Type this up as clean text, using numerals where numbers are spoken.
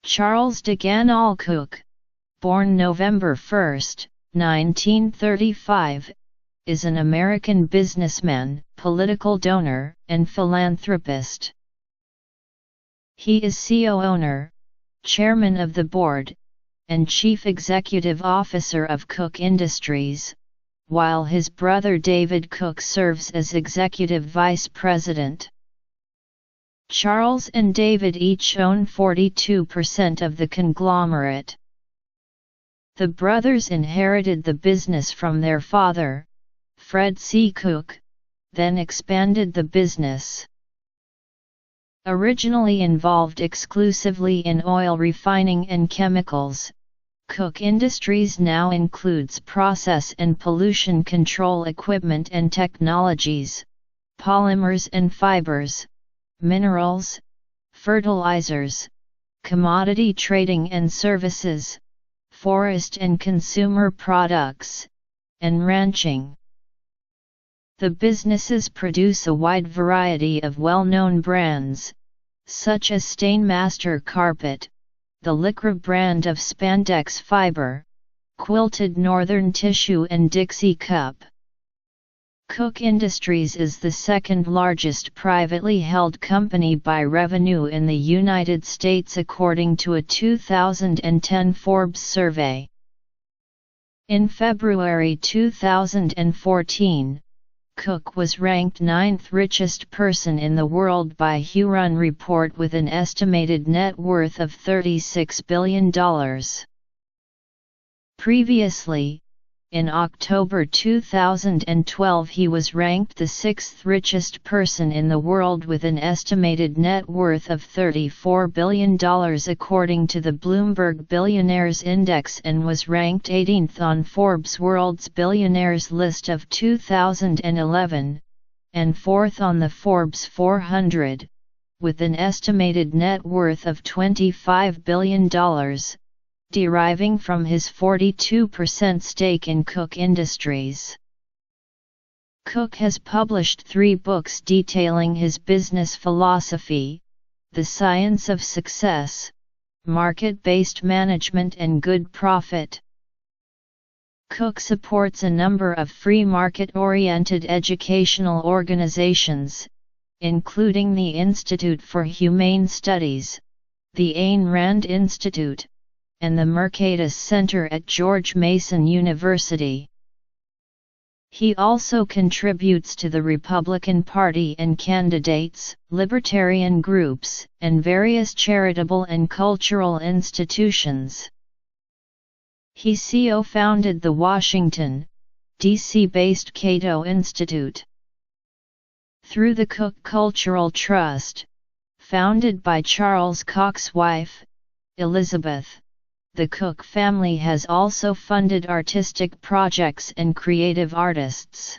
Charles de Ganahl Koch, born November 1, 1935, is an American businessman, political donor, and philanthropist. He is co-owner, chairman of the board, and chief executive officer of Koch Industries, while his brother David Koch serves as executive vice president. Charles and David each own 42% of the conglomerate. The brothers inherited the business from their father, Fred C. Koch, then expanded the business. Originally involved exclusively in oil refining and chemicals, Koch Industries now includes process and pollution control equipment and technologies, polymers and fibers, minerals, fertilizers, commodity trading and services, forest and consumer products, and ranching. The businesses produce a wide variety of well-known brands, such as Stainmaster Carpet, the Lycra brand of spandex fiber, Quilted Northern Tissue and Dixie Cup. Koch Industries is the second largest privately held company by revenue in the United States according to a 2010 Forbes survey. In February 2014, Koch was ranked 9th richest person in the world by Huron Report with an estimated net worth of $36 billion. Previously, in October 2012 he was ranked the 6th richest person in the world with an estimated net worth of $34 billion according to the Bloomberg Billionaires Index and was ranked 18th on Forbes' World's Billionaires list of 2011, and 4th on the Forbes 400, with an estimated net worth of $25 billion. Deriving from his 42% stake in Koch Industries. Koch has published 3 books detailing his business philosophy, The Science of Success, Market-Based Management and Good Profit. Koch supports a number of free market-oriented educational organizations, including the Institute for Humane Studies, the Ayn Rand Institute, and the Mercatus Center at George Mason University. He also contributes to the Republican Party and candidates, libertarian groups, and various charitable and cultural institutions. He co-founded the Washington, D.C.-based Cato Institute. Through the Koch Cultural Trust, founded by Charles Koch's wife, Elizabeth, the Koch family has also funded artistic projects and creative artists.